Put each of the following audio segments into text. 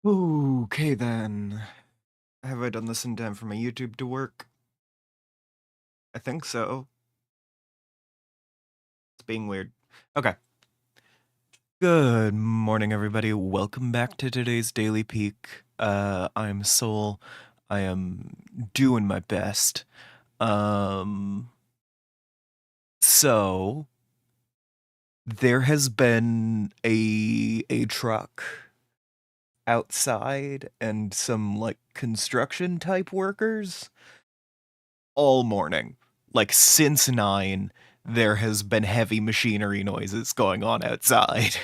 Okay then. Have I done this in time for my YouTube to work? I think so. It's being weird. Okay. Good morning, everybody. Welcome back to today's Daily Peek. I'm Soul. I am doing my best. So there has been a truck outside and some like construction type workers all morning. Like since 9, there has been heavy machinery noises going on outside.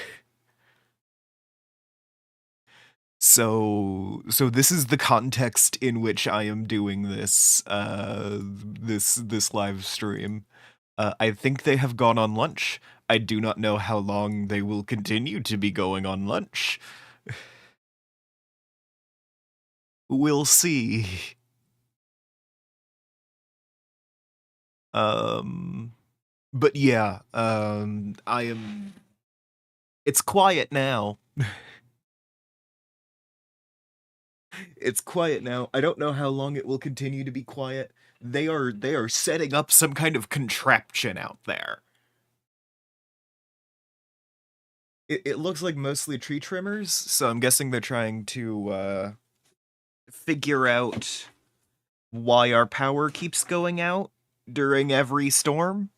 So this is the context in which I am doing this live stream. I think they have gone on lunch. I do not know how long they will continue to be going on lunch. We'll see. But yeah, I am. It's quiet now. It's quiet now. I don't know how long it will continue to be quiet. They are setting up some kind of contraption out there. It looks like mostly tree trimmers, so I'm guessing they're trying to figure out why our power keeps going out during every storm,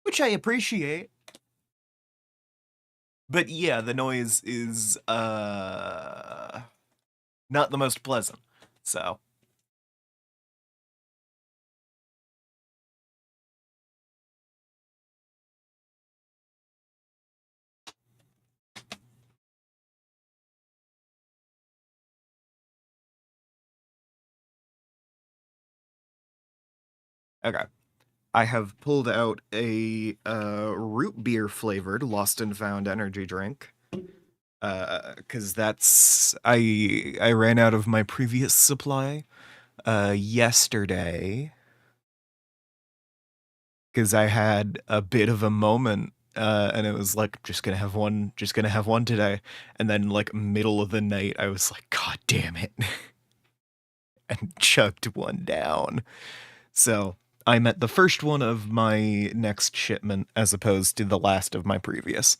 which I appreciate. But yeah, the noise is not the most pleasant. So, okay. I have pulled out a root beer flavored Lost and Found energy drink. Cause I ran out of my previous supply yesterday, because I had a bit of a moment, and it was like just gonna have one today, and then like middle of the night I was like, God damn it, and chugged one down. So I'm at the first one of my next shipment as opposed to the last of my previous.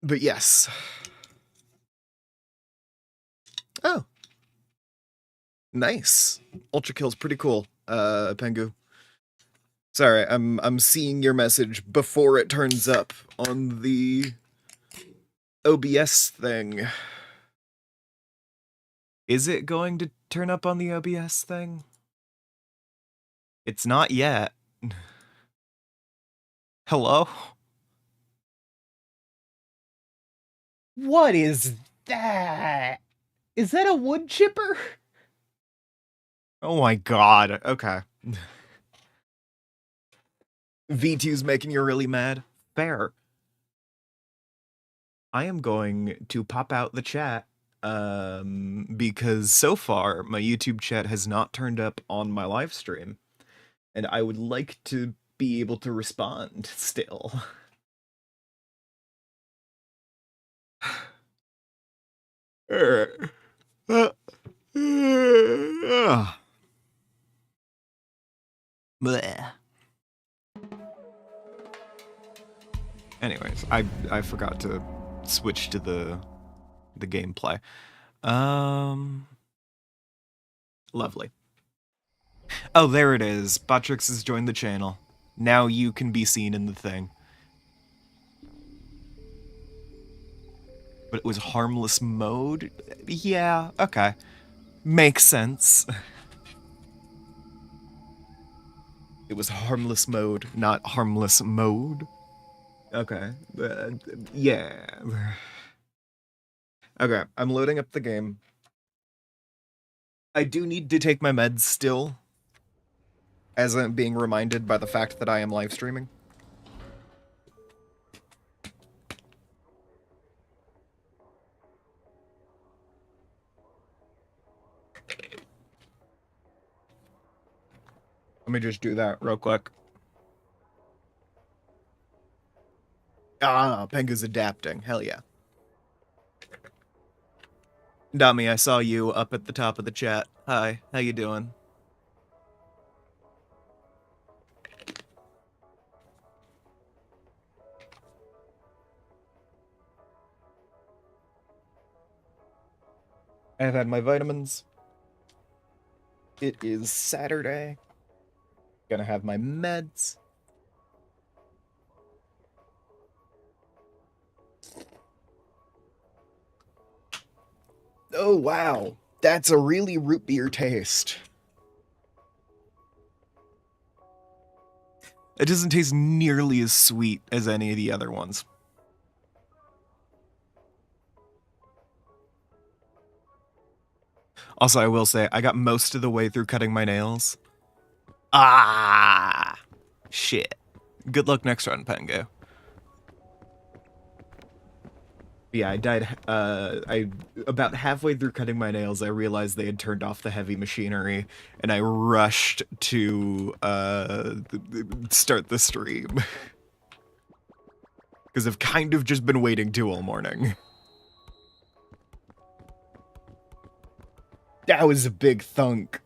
But yes. Oh, nice. Ultra Kill's pretty cool, Pengu. Sorry, I'm seeing your message before it turns up on the OBS thing. Is it going to turn up on the OBS thing? It's not yet. Hello? What is that? Is that a wood chipper? Oh my god, okay. V2's making you really mad? Fair. I am going to pop out the chat, because so far my YouTube chat has not turned up on my live stream, and I would like to be able to respond still. Bleh. Anyways, I forgot to switch to the gameplay. Lovely. Oh, there it is. Botrix has joined the channel. Now you can be seen in the thing. But it was harmless mode? Yeah, okay. Makes sense. It was harmless mode, not harmless mode. Okay. Yeah. Okay, I'm loading up the game. I do need to take my meds still, as I'm being reminded by the fact that I am live streaming. Let me just do that real quick. Ah, Pengu's adapting. Hell yeah. Dami, I saw you up at the top of the chat. Hi, how you doing? I've had my vitamins. It is Saturday. Gonna have my meds. Oh, wow. That's a really root beer taste. It doesn't taste nearly as sweet as any of the other ones. Also, I will say, I got most of the way through cutting my nails. Ah! Shit. Good luck next run, Pengu. Yeah, I died, about halfway through cutting my nails, I realized they had turned off the heavy machinery, and I rushed to, start the stream. Because I've kind of just been waiting to all morning. That was a big thunk.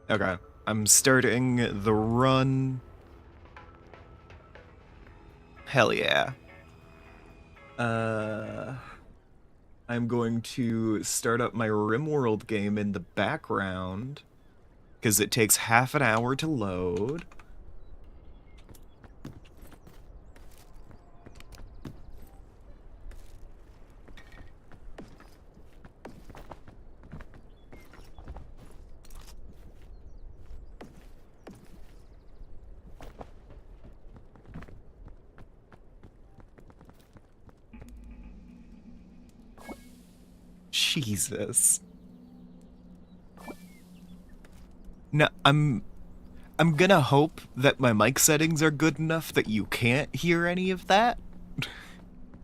Okay, I'm starting the run. Hell yeah. I'm going to start up my RimWorld game in the background, because it takes half an hour to load. Jesus. No, I'm gonna hope that my mic settings are good enough that you can't hear any of that.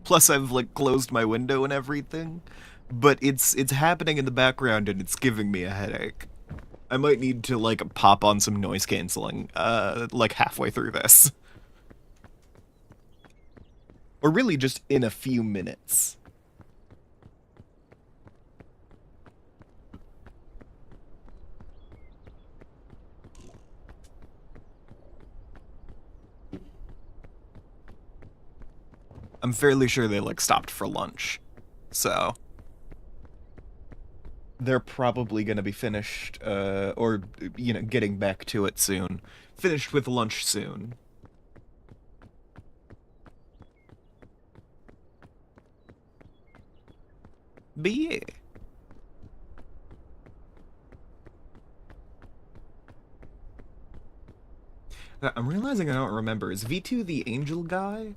Plus I've like closed my window and everything. But it's happening in the background and it's giving me a headache. I might need to like pop on some noise canceling like halfway through this. Or really just in a few minutes. I'm fairly sure they like stopped for lunch. So they're probably going to be finished or you know, getting back to it soon. Finished with lunch soon. But yeah. I'm realizing I don't remember. Is V2 the angel guy?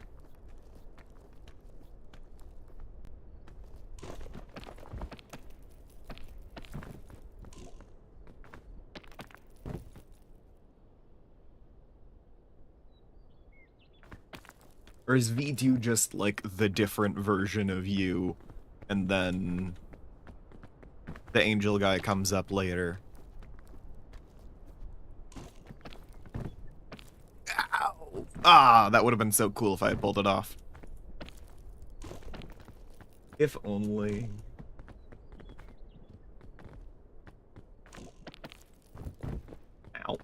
Or is V2 just like the different version of you, and then the angel guy comes up later? Ow! Ah, that would have been so cool if I had pulled it off. If only. Ow.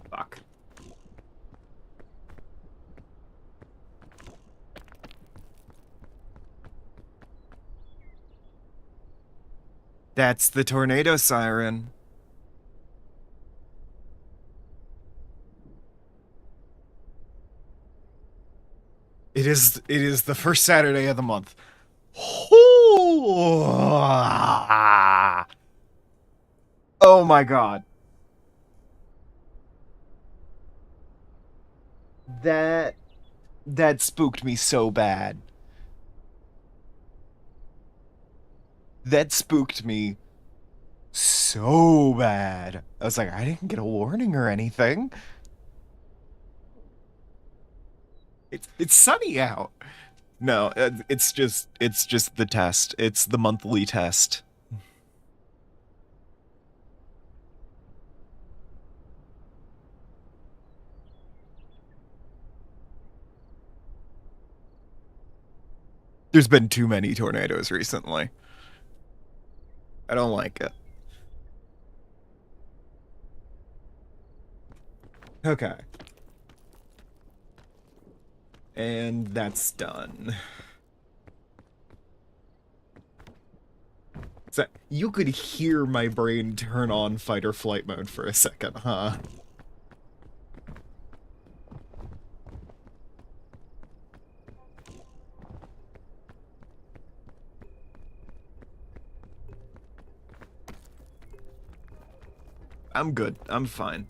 Fuck. That's the tornado siren. It is the first Saturday of the month. Oh my god. That spooked me so bad. That spooked me so bad. I was like, I didn't get a warning or anything. It's sunny out. No, it's just the test. It's the monthly test. There's been too many tornadoes recently. I don't like it. Okay. And that's done. So you could hear my brain turn on fight or flight mode for a second, huh? I'm good. I'm fine.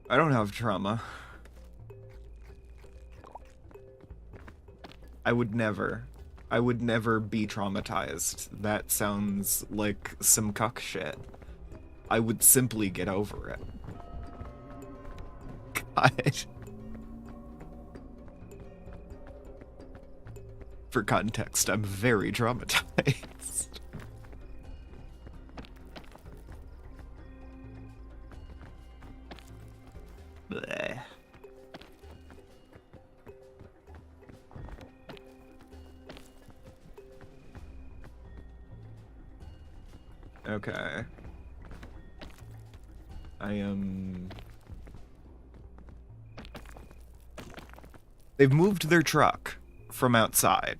I don't have trauma. I would never. I would never be traumatized. That sounds like some cuck shit. I would simply get over it. God. For context, I'm very traumatized. Bleh. Okay. I am... They've moved their truck from outside.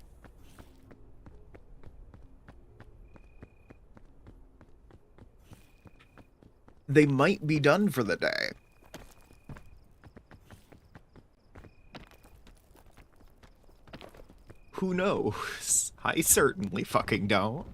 They might be done for the day. Who knows? I certainly fucking don't.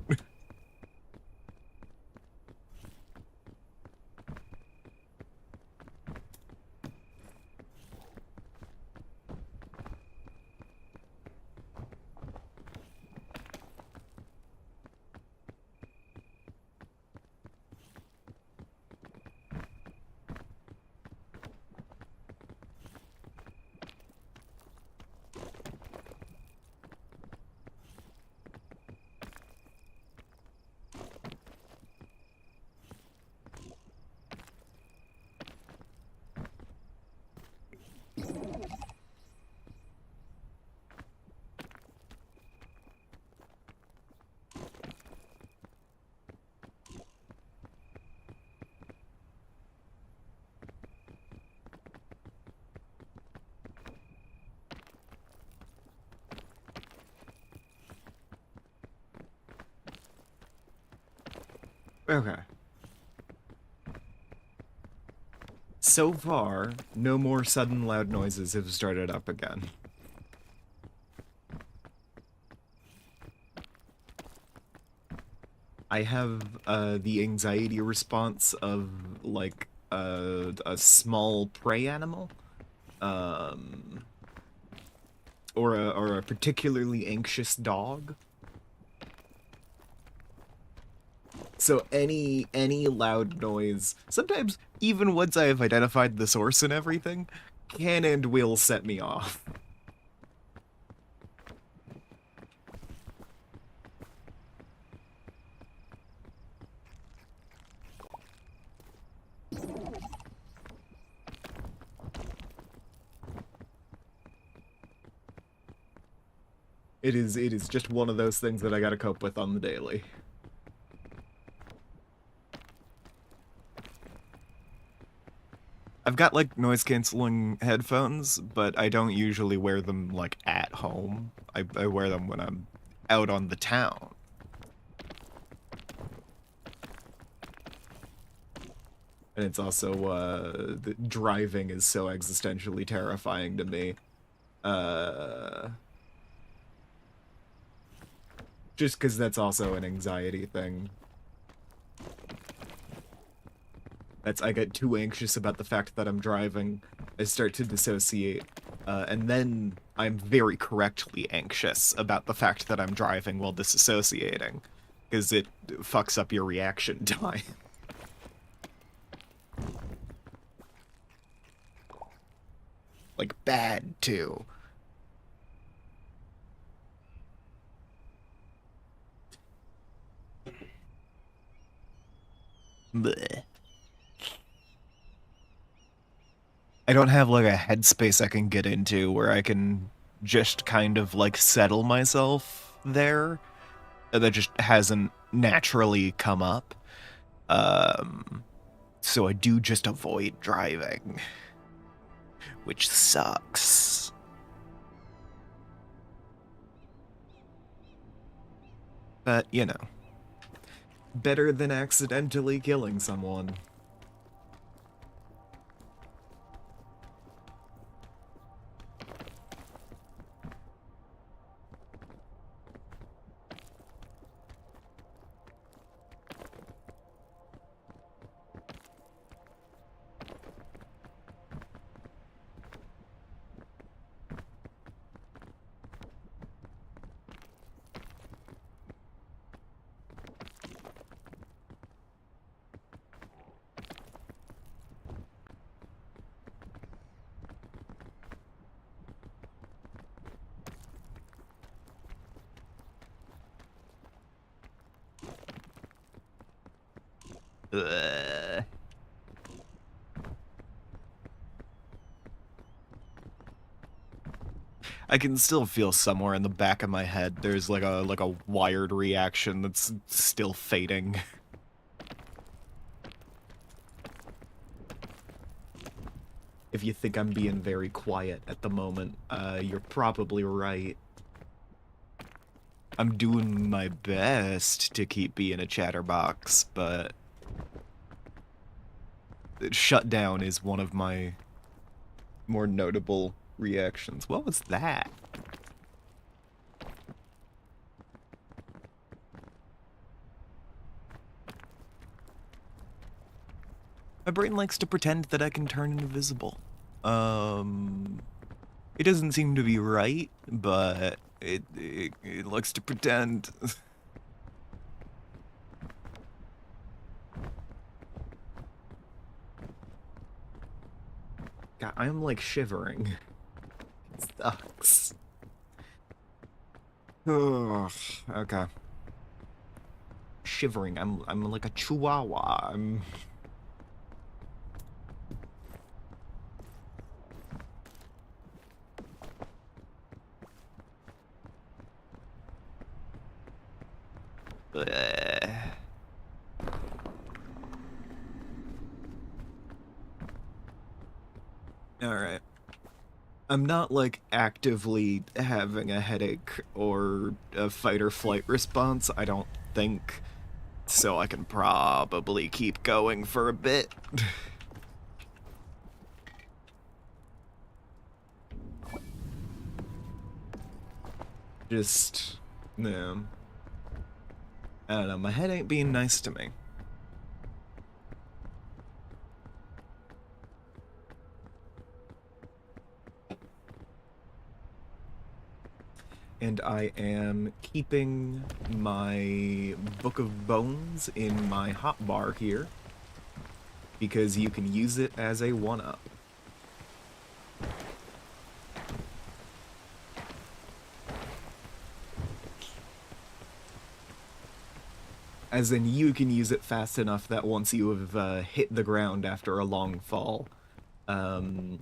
Okay. So far, no more sudden loud noises have started up again. I have the anxiety response of like a small prey animal, um, or a particularly anxious dog. So any loud noise, sometimes even once I have identified the source and everything, can and will set me off. It is just one of those things that I gotta cope with on the daily. I've got like noise canceling headphones, but I don't usually wear them like at home. I wear them when I'm out on the town. And it's also driving is so existentially terrifying to me. Just because that's also an anxiety thing. I get too anxious about the fact that I'm driving. I start to dissociate, and then I'm very correctly anxious about the fact that I'm driving while disassociating, because it fucks up your reaction time. Like, bad, too. Blech. I don't have like a headspace I can get into where I can just kind of like settle myself there that just hasn't naturally come up. So I do just avoid driving, which sucks. But, you know, better than accidentally killing someone. Ugh. I can still feel somewhere in the back of my head there's like a wired reaction that's still fading. If you think I'm being very quiet at the moment, you're probably right. I'm doing my best to keep being a chatterbox, but shutdown is one of my more notable reactions. What was that? My brain likes to pretend that I can turn invisible. It doesn't seem to be right, but it likes to pretend. God, I'm like shivering. It sucks. Ugh, okay. Shivering. I'm like a chihuahua. I'm. Alright. I'm not, like, actively having a headache or a fight or flight response, I don't think. So I can probably keep going for a bit. Just, no. I don't know, my head ain't being nice to me. And I am keeping my Book of Bones in my hotbar here, because you can use it as a 1-up. As in, you can use it fast enough that once you have hit the ground after a long fall,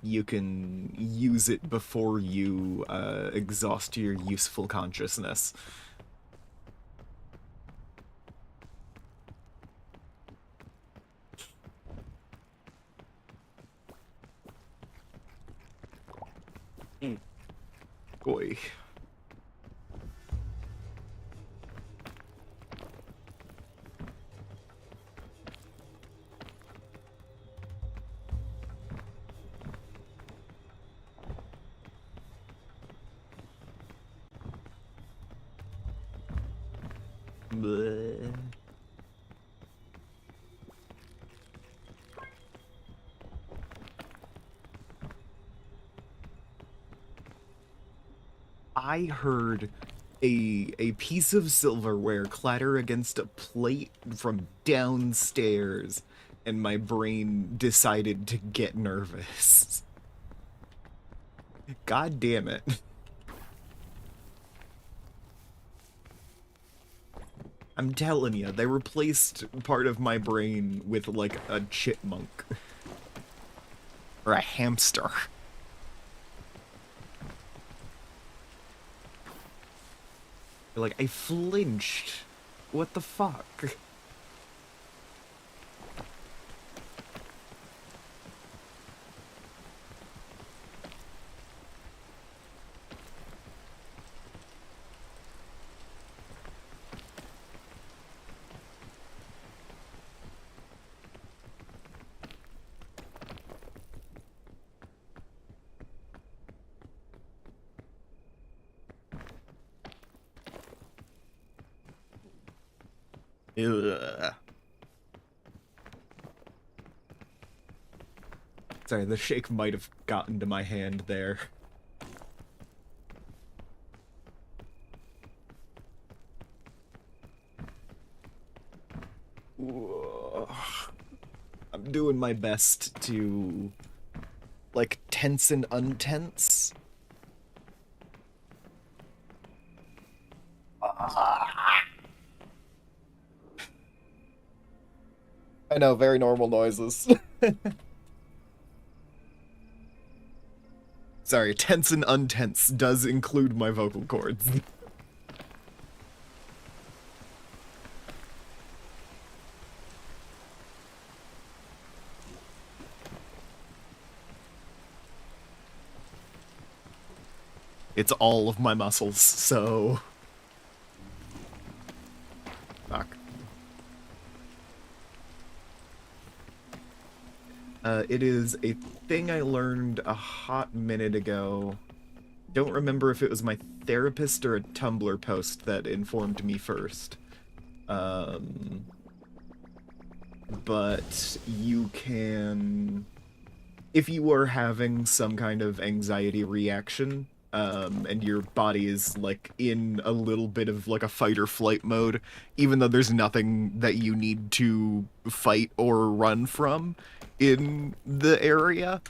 you can use it before you exhaust your useful consciousness. Boy. Bleh. I heard a piece of silverware clatter against a plate from downstairs, and my brain decided to get nervous. God damn it. I'm telling you, they replaced part of my brain with, like, a chipmunk. Or a hamster. Like, I flinched. What the fuck? Ugh. Sorry, the shake might have gotten to my hand there. Ugh. I'm doing my best to, like, tense and untense. I know, very normal noises. Sorry, tense and untense does include my vocal cords. It's all of my muscles, so... Fuck. It is a thing I learned a hot minute ago. Don't remember if it was my therapist or a Tumblr post that informed me first. But you can... If you are having some kind of anxiety reaction, and your body is, like, in a little bit of, like, a fight or flight mode, even though there's nothing that you need to fight or run from in the area,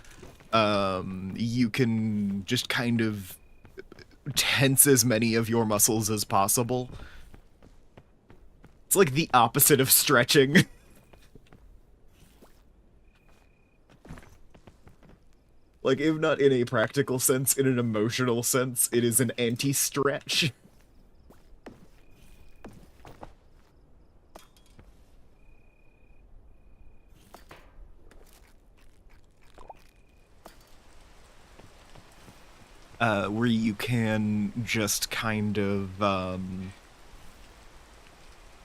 you can just kind of tense as many of your muscles as possible. It's like the opposite of stretching. Like, if not in a practical sense, in an emotional sense, it is an anti-stretch. Where you can just kind of,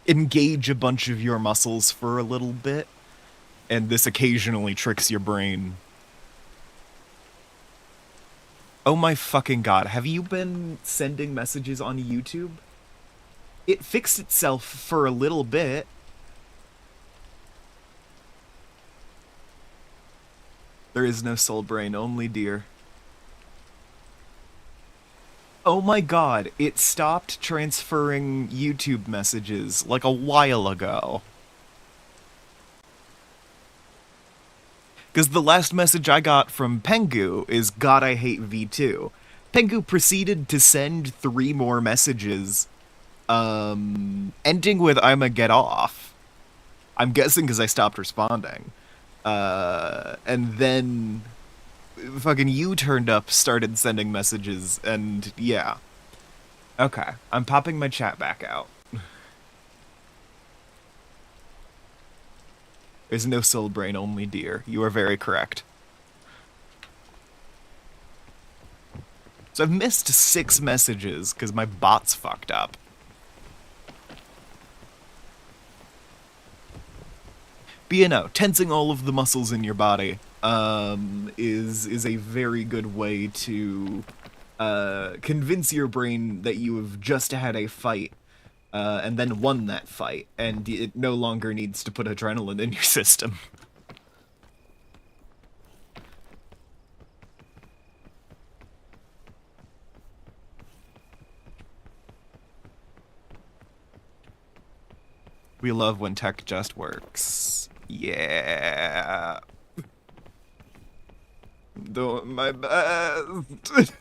engage a bunch of your muscles for a little bit, and this occasionally tricks your brain. Oh my fucking god, have you been sending messages on YouTube? It fixed itself for a little bit. There is no soul brain, only deer. Oh my god, it stopped transferring YouTube messages like a while ago. Because the last message I got from Pengu is, God, I hate V2. Pengu proceeded to send 3 more messages, ending with, I'ma get off. I'm guessing because I stopped responding. And then fucking you turned up, started sending messages, and yeah. Okay, I'm popping my chat back out. There's no soul brain, only deer. You are very correct. So I've missed 6 messages because my bot's fucked up. But you know, tensing all of the muscles in your body is a very good way to convince your brain that you have just had a fight and then won that fight, and it no longer needs to put adrenaline in your system. We love when tech just works. Yeah. Doing my best.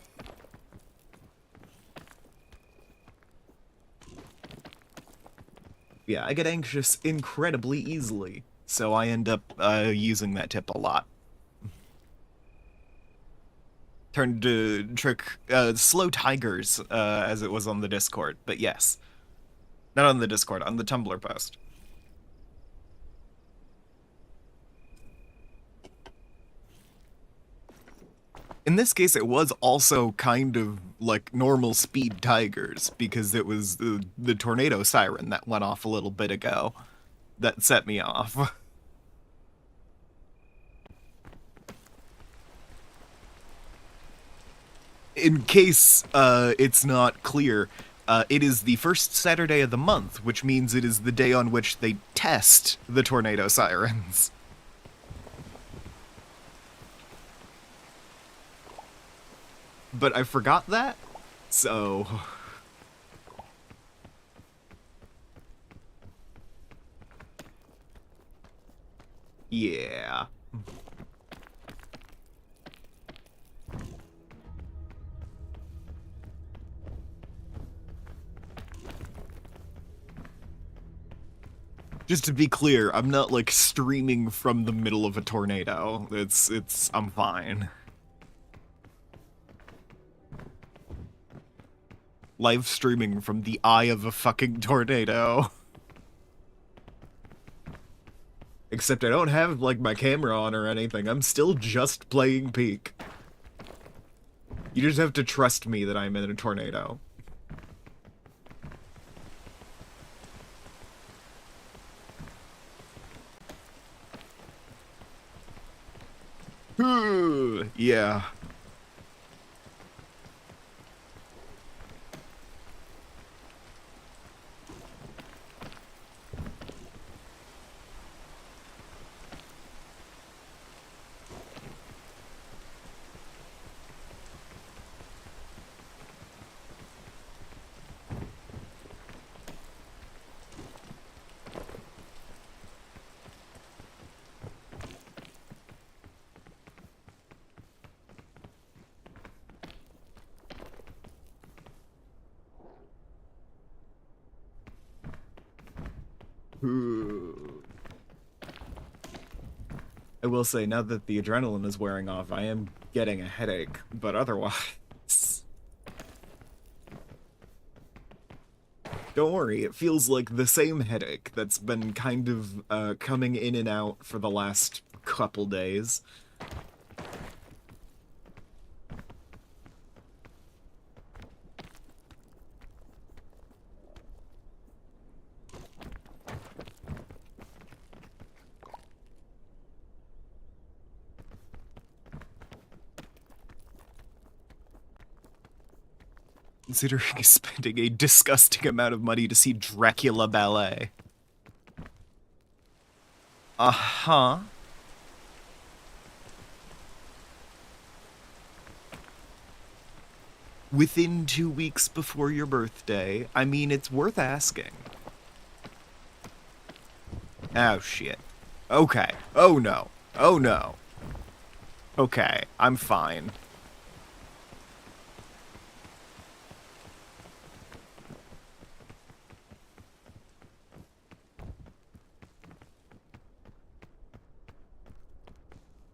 Yeah, I get anxious incredibly easily, so I end up using that tip a lot. turned to trick slow tigers, as it was on the Discord. But yes, not on the Discord, on the Tumblr post. In this case, it was also kind of like normal speed tigers because it was the tornado siren that went off a little bit ago that set me off. In case it's not clear, it is the first Saturday of the month, which means it is the day on which they test the tornado sirens. But I forgot that, so... yeah. Just to be clear, I'm not, like, streaming from the middle of a tornado. I'm fine. Live streaming from the eye of a fucking tornado. Except I don't have, like, my camera on or anything. I'm still just playing Peak. You just have to trust me that I'm in a tornado. Yeah. I will say, now that the adrenaline is wearing off, I am getting a headache, but otherwise... Don't worry, it feels like the same headache that's been kind of coming in and out for the last couple days. Considering spending a disgusting amount of money to see Dracula Ballet. Uh-huh. Within 2 weeks before your birthday. I mean, it's worth asking. Oh, shit. Okay. Oh, no. Oh, no. Okay, I'm fine.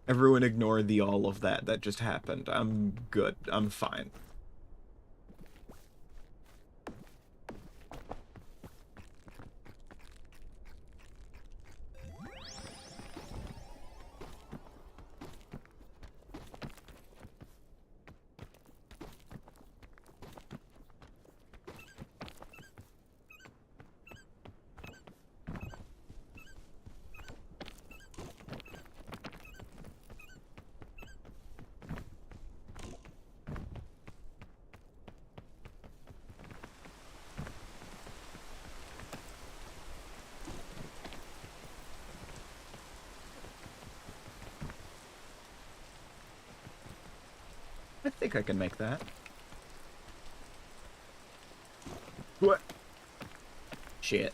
Everyone ignore the all of that just happened. I'm good. I'm fine. I think I can make that. What? Shit.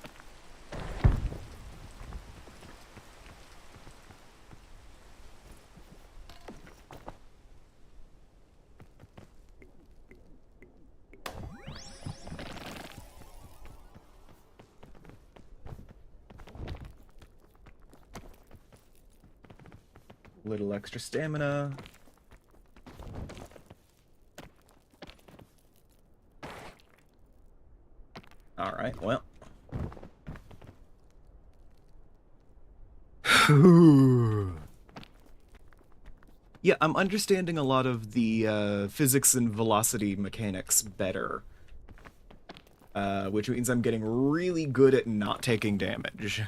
Little extra stamina. Alright, well. Yeah, I'm understanding a lot of the physics and velocity mechanics better. Which means I'm getting really good at not taking damage.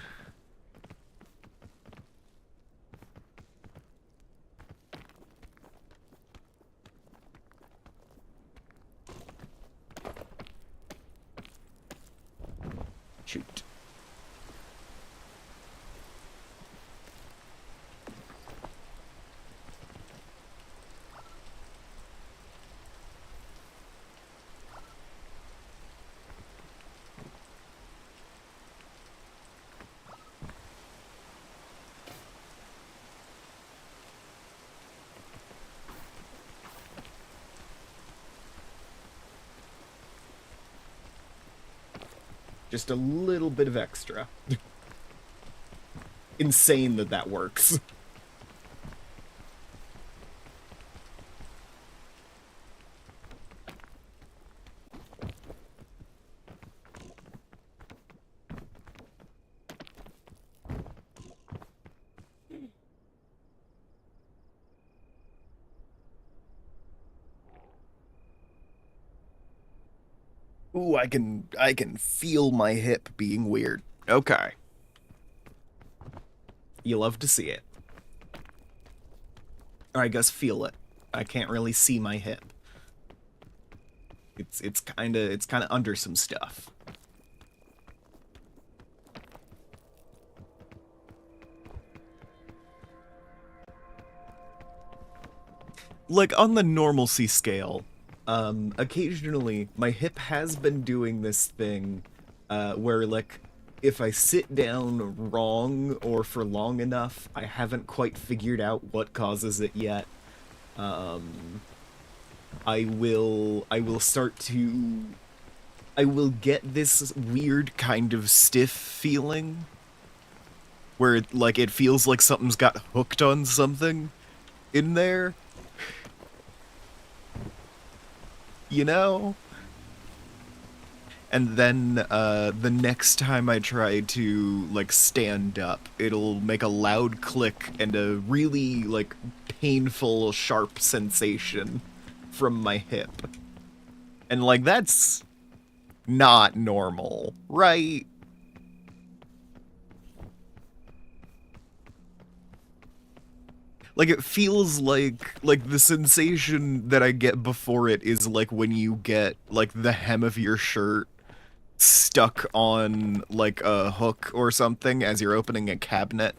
Shoot. Just a little bit of extra. Insane that that works. Ooh, I can feel my hip being weird. Okay. You love to see it. Or I guess feel it. I can't really see my hip. It's kinda under some stuff. Like on the normalcy scale, occasionally my hip has been doing this thing where like if I sit down wrong or for long enough, I haven't quite figured out what causes it yet. I will start to I will get this weird kind of stiff feeling where like it feels like something's got hooked on something in there. You know? And then the next time I try to like stand up, it'll make a loud click and a really like painful sharp sensation from my hip. And like that's not normal, right? Like it feels like the sensation that I get before it is like when you get like the hem of your shirt stuck on like a hook or something as you're opening a cabinet,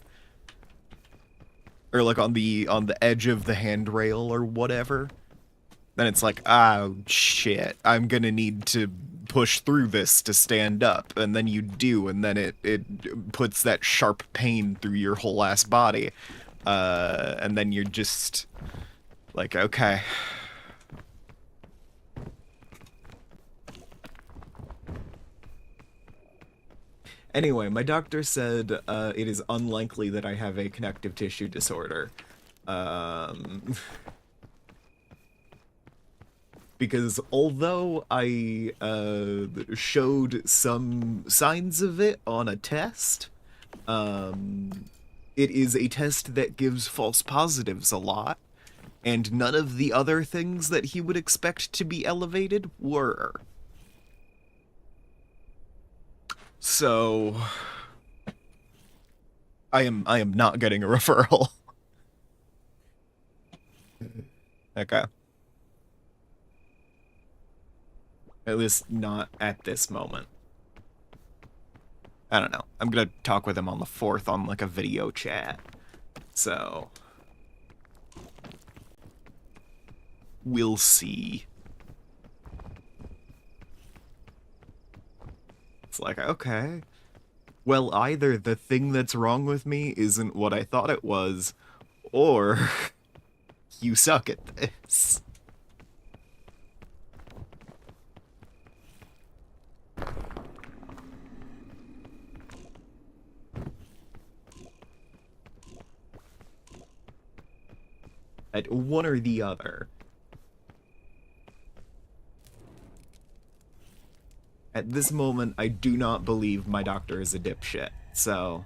or like on the edge of the handrail or whatever. Then it's like, oh shit, I'm gonna need to push through this to stand up, and then you do, and then it puts that sharp pain through your whole ass body, and then you're just like, okay. Anyway, my doctor said it is unlikely that I have a connective tissue disorder. Because although I showed some signs of it on a test, it is a test that gives false positives a lot, and none of the other things that he would expect to be elevated were. So I am not getting a referral. Okay. At least not at this moment. I don't know. I'm gonna talk with him on the 4th on like a video chat. So we'll see. It's like, okay. Well, either the thing that's wrong with me isn't what I thought it was, or you suck at this. At one or the other. At this moment, I do not believe my doctor is a dipshit, so...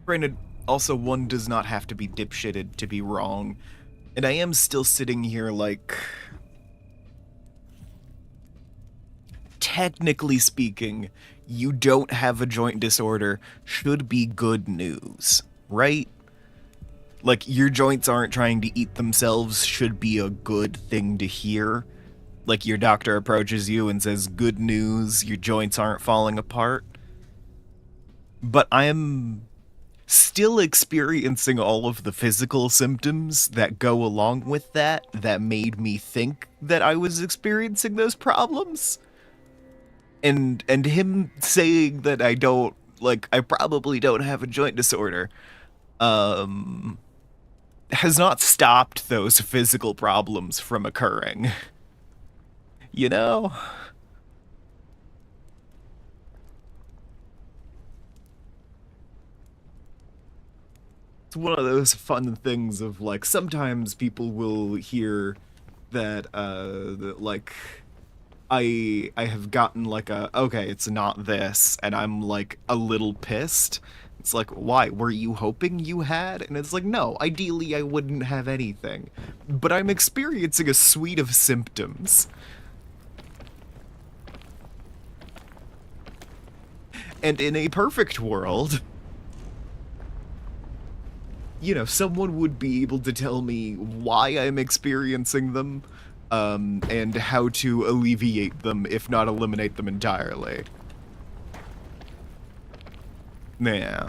Granted, also one does not have to be dipshitted to be wrong, and I am still sitting here like... Technically speaking, you don't have a joint disorder should be good news, right? Like, your joints aren't trying to eat themselves should be a good thing to hear. Like, your doctor approaches you and says, good news, your joints aren't falling apart. But I'm still experiencing all of the physical symptoms that go along with that made me think that I was experiencing those problems. And him saying that I probably don't have a joint disorder, has not stopped those physical problems from occurring. You know? It's one of those fun things of, like, sometimes people will hear that, I have gotten like okay, it's not this, and I'm like a little pissed. It's like, why? Were you hoping you had? And it's like, no, ideally I wouldn't have anything. But I'm experiencing a suite of symptoms. And in a perfect world, you know, someone would be able to tell me why I'm experiencing them, and how to alleviate them, if not eliminate them entirely. Yeah.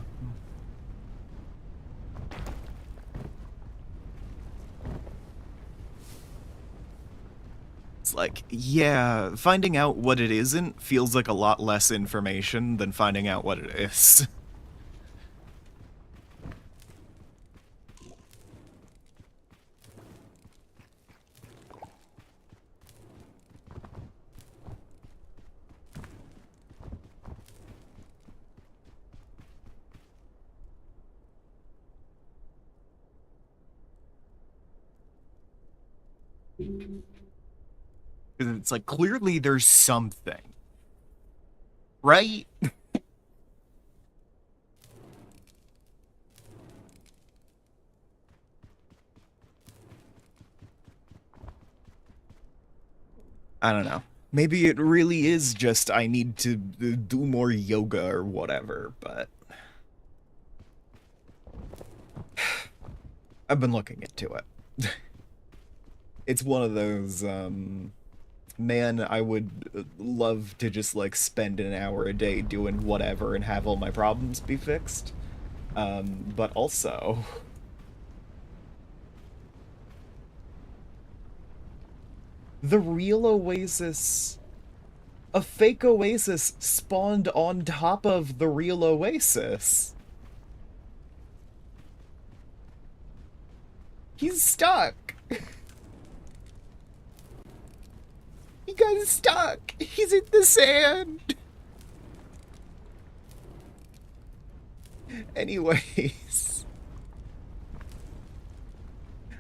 It's like, yeah, finding out what it isn't feels like a lot less information than finding out what it is. It's like, clearly there's something. Right? I don't know. Maybe it really is just I need to do more yoga or whatever, but... I've been looking into it. It's one of those, man, I would love to just, like, spend an hour a day doing whatever and have all my problems be fixed. But also... The real oasis... A fake oasis spawned on top of the real oasis. He's stuck. He got stuck. He's in the sand. Anyways,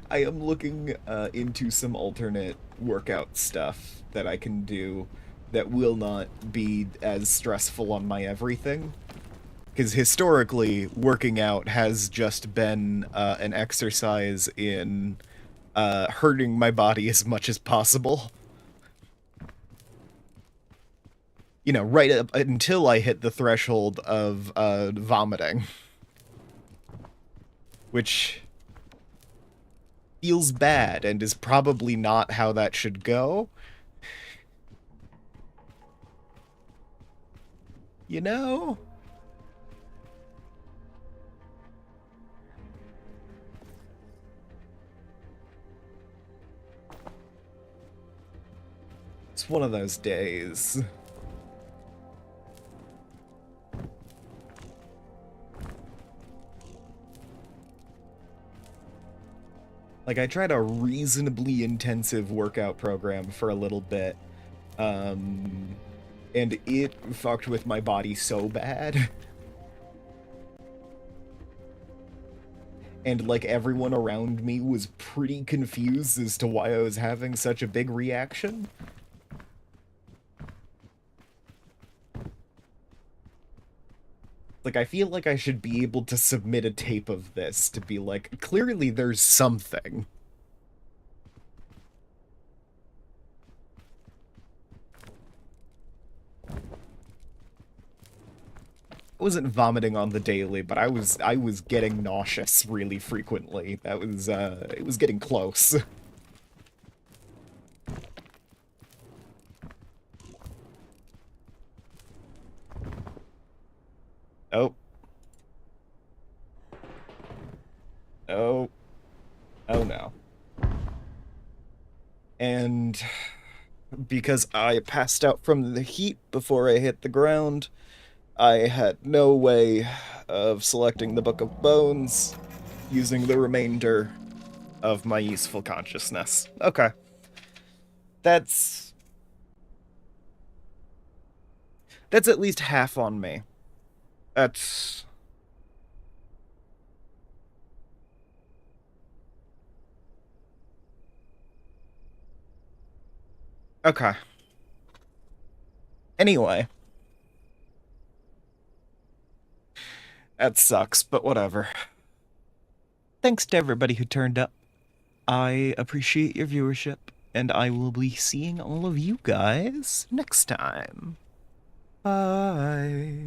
I am looking into some alternate workout stuff that I can do that will not be as stressful on my everything. Because historically, working out has just been an exercise in hurting my body as much as possible. You know, right up until I hit the threshold of vomiting. Which feels bad and is probably not how that should go. You know? It's one of those days. Like, I tried a reasonably intensive workout program for a little bit, Um, and it fucked with my body so bad. And like everyone around me was pretty confused as to why I was having such a big reaction. Like, I feel like I should be able to submit a tape of this to be like, clearly there's something. I wasn't vomiting on the daily, but I was getting nauseous really frequently. That was it was getting close. Oh. Oh. Oh no. And because I passed out from the heat before I hit the ground, I had no way of selecting the Book of Bones using the remainder of my useful consciousness. Okay. That's that's at least half on me. That's okay. Anyway, that sucks, but whatever. Thanks to everybody who turned up. I appreciate your viewership, and I will be seeing all of you guys next time. Bye.